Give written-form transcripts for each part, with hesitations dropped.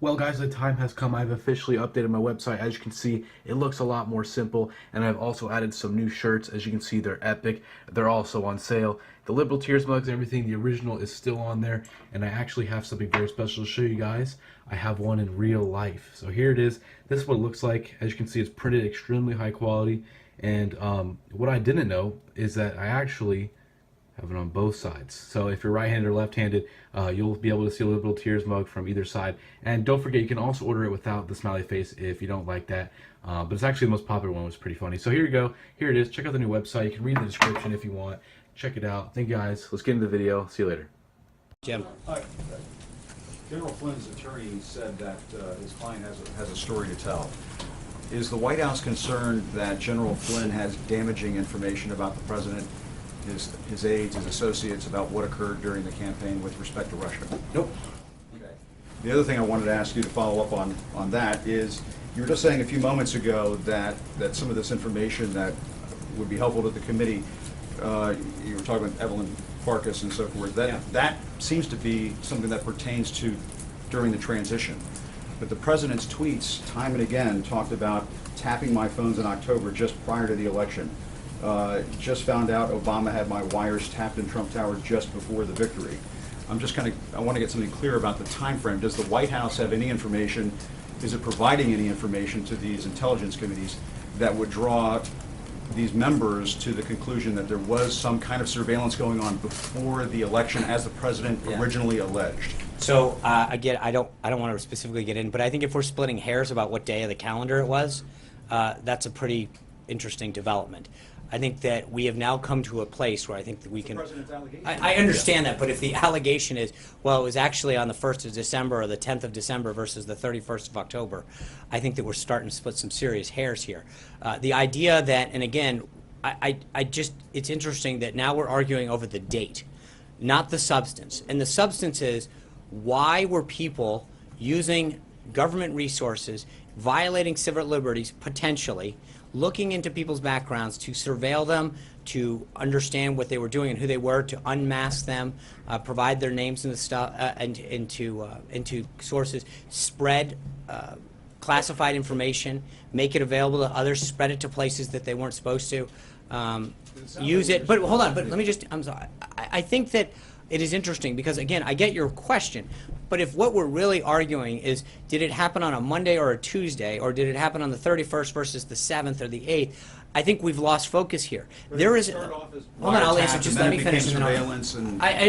Well guys, the time has come. I've officially updated my website. As you can see, it looks a lot more simple, and I've also added some new shirts. As you can see, they're epic. They're also on sale. The Liberal Tears mugs and everything, the original is still on there, and I actually have something very special to show you guys. I have one in real life. So here it is. This is what it looks like. As you can see, it's printed extremely high quality, and what I didn't know is that I actually have it on both sides. So if you're right-handed or left-handed, you'll be able to see a Liberal Tears mug from either side. And don't forget, you can also order it without the smiley face if you don't like that. But it's actually the most popular one. It was pretty funny. So here you go. Here it is. Check out the new website. You can read the description if you want. Check it out. Thank you guys. Let's get into the video. See you later. Jim. Hi. General Flynn's attorney said that his client has a story to tell. Is the White House concerned that General Flynn has damaging information about the president, his aides, his associates, about what occurred during the campaign with respect to Russia? Nope. Okay. The other thing I wanted to ask you to follow up on that is, you were just saying a few moments ago that some of this information that would be helpful to the committee, you were talking with Evelyn Farkas and so forth, that seems to be something that pertains to during the transition. But the president's tweets, time and again, talked about tapping my phones in October just prior to the election. Just found out Obama had my wires tapped in Trump Tower just before the victory. I want to get something clear about the time frame. Does the White House have any information, is it providing any information to these intelligence committees that would draw these members to the conclusion that there was some kind of surveillance going on before the election as the president originally alleged? So again, I don't want to specifically get in, but I think if we're splitting hairs about what day of the calendar it was, that's a pretty interesting development. I think that we have now come to a place where I think that we can. I understand that, but if the allegation is, well, it was actually on the 1st of December or the 10th of December versus the 31st of October, I think that we're starting to split some serious hairs here. The idea that, and again, it's interesting that now we're arguing over the date, not the substance. And the substance is, why were people using government resources, violating civil liberties, potentially, looking into people's backgrounds to surveil them, to understand what they were doing and who they were, to unmask them, provide their names and the stuff into sources, spread classified information, make it available to others, spread it to places that they weren't supposed to, use it. But hold on, but let me just, I'm sorry. I think that it is interesting because, again, I get your question, but if what we're really arguing is, did it happen on a Monday or a Tuesday, or did it happen on the 31st versus the 7th or the 8th, I think we've lost focus here. There is, hold on, I'll answer, just let me finish. I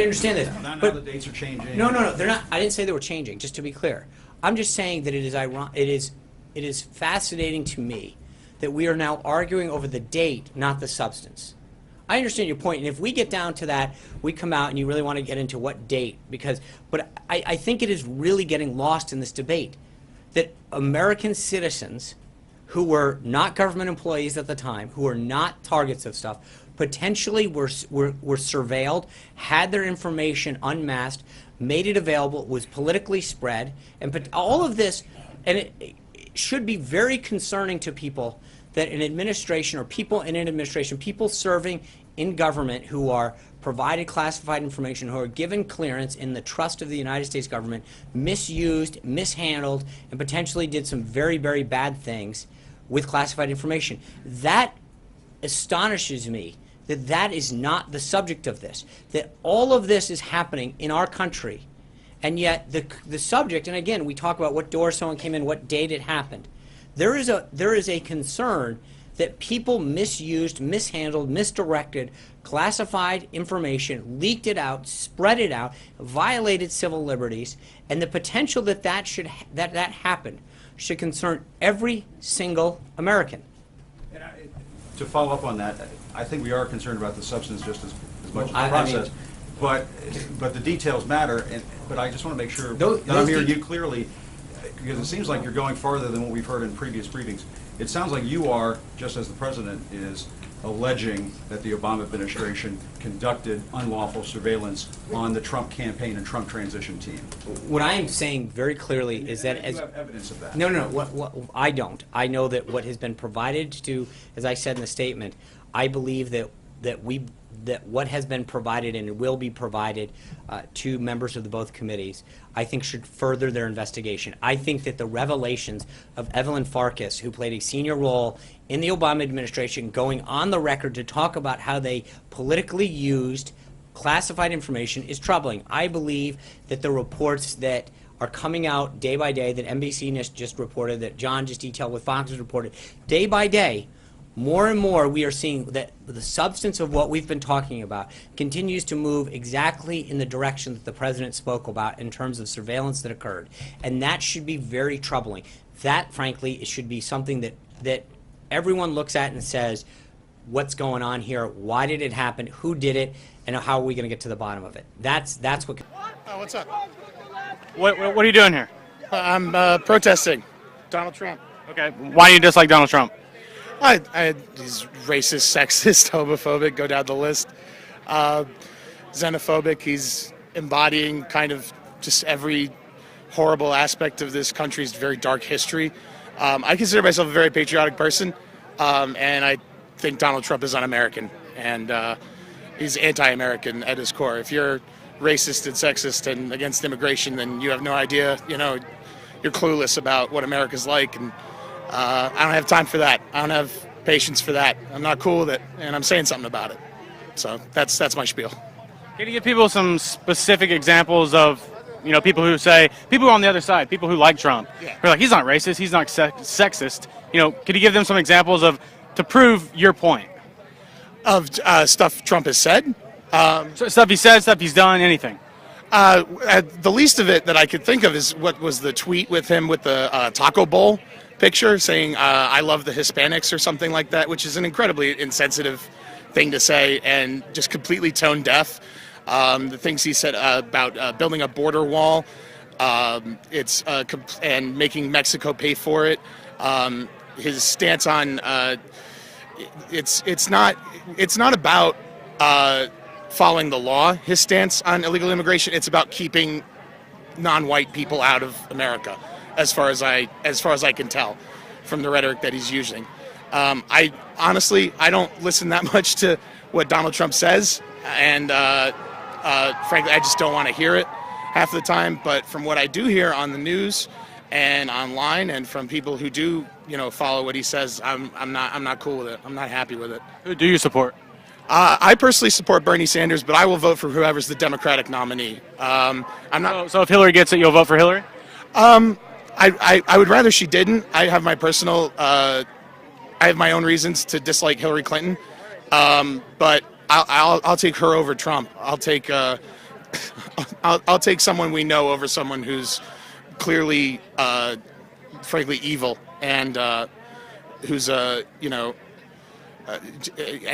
understand this. Now but the dates are changing. No, they're not. I didn't say they were changing, just to be clear. I'm just saying that it is fascinating to me that we are now arguing over the date, not the substance. I understand your point, and if we get down to that, we come out and you really want to get into what date, but I think it is really getting lost in this debate that American citizens who were not government employees at the time, who were not targets of stuff, potentially were surveilled, had their information unmasked, made it available, was politically spread, and all of this, and it should be very concerning to people that an administration or people in an administration, people serving in government who are provided classified information, who are given clearance in the trust of the United States government, misused, mishandled, and potentially did some very, very bad things with classified information. That astonishes me that that is not the subject of this, that all of this is happening in our country, and yet the subject, and again, we talk about what door someone came in, what date it happened. There is a concern that people misused, mishandled, misdirected, classified information, leaked it out, spread it out, violated civil liberties, and the potential that that happened should concern every single American. And to follow up on that, I think we are concerned about the substance just as much as the process. But the details matter, but I just want to make sure that I'm hearing you clearly, because it seems like you're going farther than what we've heard in previous briefings. It sounds like you are, just as the president is, alleging that the Obama administration conducted unlawful surveillance on the Trump campaign and Trump transition team. What I am saying very clearly is that you have evidence of that. No, what I don't. I know that what has been provided to, as I said in the statement, I believe that that what has been provided and will be provided to members of the both committees, I think should further their investigation. I think that the revelations of Evelyn Farkas, who played a senior role in the Obama administration, going on the record to talk about how they politically used classified information, is troubling. I believe that the reports that are coming out day by day, that NBC just reported, that John just detailed, what Fox has reported, day by day, more and more we are seeing that the substance of what we've been talking about continues to move exactly in the direction that the president spoke about in terms of surveillance that occurred. And that should be very troubling. That, frankly, it should be something that everyone looks at and says, what's going on here? Why did it happen? Who did it? And how are we going to get to the bottom of it? That's what. What's up? What are you doing here? I'm protesting Donald Trump. Okay. Why do you dislike Donald Trump? He's racist, sexist, homophobic, go down the list. Xenophobic. He's embodying kind of just every horrible aspect of this country's very dark history. I consider myself a very patriotic person, and I think Donald Trump is un-American, and he's anti-American at his core. If you're racist and sexist and against immigration, then you have no idea, you're clueless about what America's like, and I don't have time for that. I don't have patience for that. I'm not cool with it, and I'm saying something about it. So that's my spiel. Can you give people some specific examples of, people who are on the other side, people who like Trump, Yeah. who are like, he's not racist, he's not sexist. Could you give them some examples to prove your point? Of stuff Trump has said. So stuff he said, stuff he's done, anything. The least of it that I could think of is what was the tweet with him with the taco bowl picture saying, I love the Hispanics or something like that, which is an incredibly insensitive thing to say and just completely tone deaf. The things he said about building a border wall, and making Mexico pay for it. His stance on it's not about following the law. His stance on illegal immigration, it's about keeping non-white people out of America, as far as I can tell from the rhetoric that he's using. I honestly don't listen that much to what Donald Trump says, and frankly, I just don't want to hear it half the time. But from what I do hear on the news and online, and from people who do, follow what he says, I'm not cool with it. I'm not happy with it. Who do you support? I personally support Bernie Sanders, but I will vote for whoever's the Democratic nominee. I'm not. So if Hillary gets it, you'll vote for Hillary? I would rather she didn't. I have my personal. I have my own reasons to dislike Hillary Clinton, but I'll take her over Trump. I'll take I'll take someone we know over someone who's clearly, frankly, evil and who's and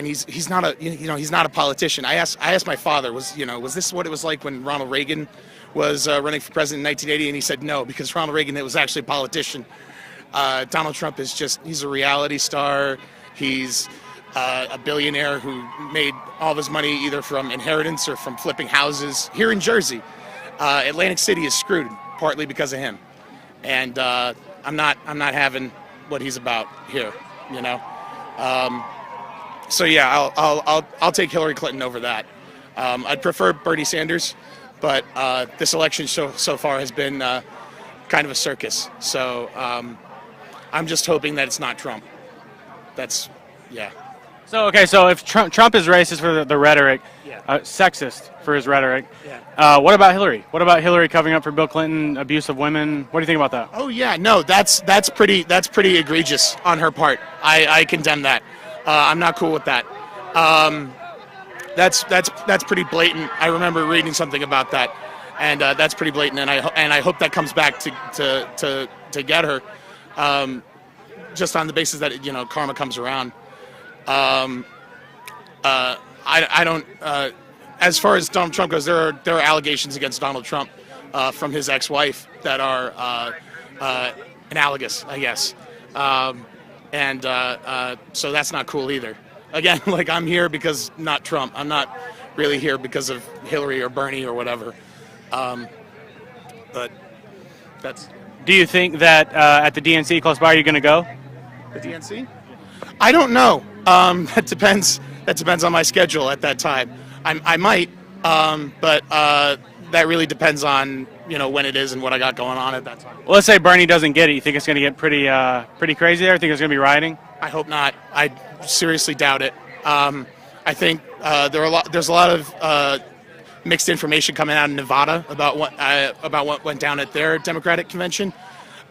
he's not a politician. I asked my father, was this what it was like when Ronald Reagan was running for president in 1980, and he said no, because Ronald Reagan was actually a politician. Donald Trump he's a reality star. He's a billionaire who made all of his money either from inheritance or from flipping houses here in Jersey. Atlantic City is screwed partly because of him, and I'm not having what he's about here. So yeah, I'll take Hillary Clinton over that. I'd prefer Bernie Sanders, but this election so far has been kind of a circus. So I'm just hoping that it's not Trump. Yeah. So if Trump is racist for the rhetoric, Yeah. Sexist for his rhetoric, Yeah. what about Hillary? What about Hillary covering up for Bill Clinton, abuse of women? What do you think about that? Oh yeah, no, that's pretty egregious on her part. I condemn that. I'm not cool with that. That's pretty blatant. I remember reading something about that, and that's pretty blatant. And I hope that comes back to get her, just on the basis that karma comes around. I don't. As far as Donald Trump goes, there are allegations against Donald Trump from his ex-wife that are analogous, I guess. So that's not cool either. Again, I'm here because not Trump. I'm not really here because of Hillary or Bernie or whatever. But that's. Do you think that at the DNC close by, are you going to go? The DNC? I don't know. That depends That depends on my schedule at that time. I might, but that really depends on when it is and what I got going on at that time. Well, let's say Bernie doesn't get it. You think it's going to get pretty crazy there? Think it's going to be rioting? I hope not. I seriously doubt it. I think there's a lot of mixed information coming out of Nevada about what went down at their Democratic convention,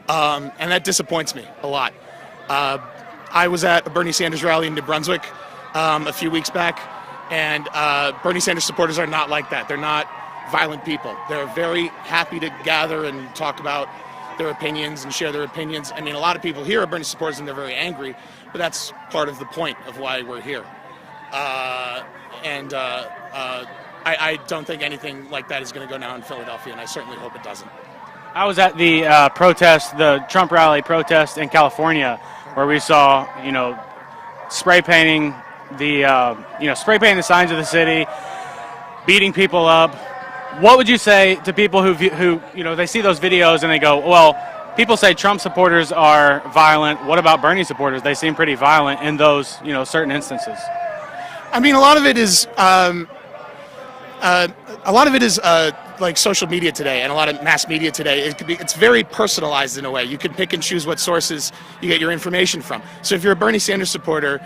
and that disappoints me a lot. I was at a Bernie Sanders rally in New Brunswick a few weeks back, and Bernie Sanders supporters are not like that. They're not violent people. They're very happy to gather and talk about their opinions and share their opinions. I mean, a lot of people here are Bernie supporters and they're very angry, but that's part of the point of why we're here. I don't think anything like that is going to go down in Philadelphia, and I certainly hope it doesn't. I was at the protest, the Trump rally protest in California, where we saw, spray painting the signs of the city, beating people up. What would you say to people who they see those videos and they go, well, people say Trump supporters are violent. What about Bernie supporters? They seem pretty violent in those, certain instances. I mean, a lot of it is like social media today and a lot of mass media today. It's very personalized in a way. You can pick and choose what sources you get your information from. So if you're a Bernie Sanders supporter,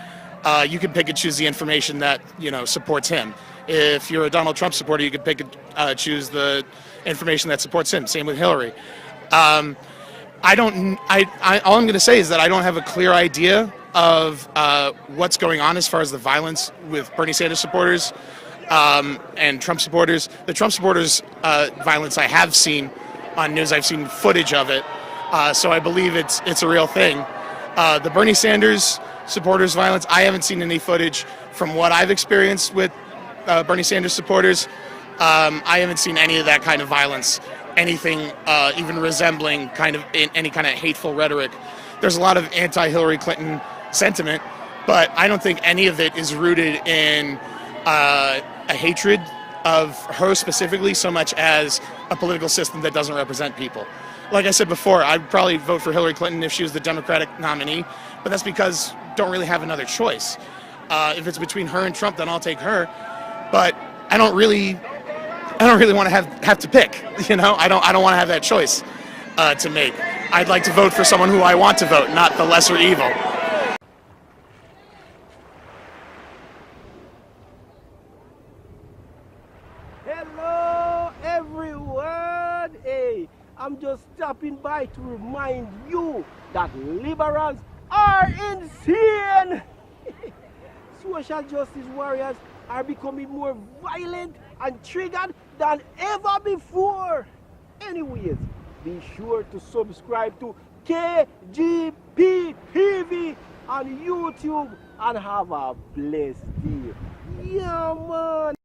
you can pick and choose the information that supports him. If you're a Donald Trump supporter, you can pick and choose the information that supports him. Same with Hillary. All I'm going to say is that I don't have a clear idea of what's going on as far as the violence with Bernie Sanders supporters and Trump supporters. The Trump supporters violence I have seen on news. I've seen footage of it, so I believe it's a real thing. The Bernie Sanders supporters violence, I haven't seen any footage from what I've experienced with Bernie Sanders supporters. I haven't seen any of that kind of violence, anything even resembling any kind of hateful rhetoric. There's a lot of anti-Hillary Clinton sentiment, but I don't think any of it is rooted in a hatred of her specifically so much as a political system that doesn't represent people. Like I said before, I'd probably vote for Hillary Clinton if she was the Democratic nominee, but that's because I don't really have another choice. If it's between her and Trump, then I'll take her. But I don't really want to have to pick. I don't want to have that choice to make. I'd like to vote for someone who I want to vote, not the lesser evil. Hello everyone! Hey, I'm just stopping by to remind you that liberals are insane! Social justice warriors are becoming more violent and triggered than ever before. Anyways, be sure to subscribe to KGP TV on YouTube and have a blessed day. Yeah, man!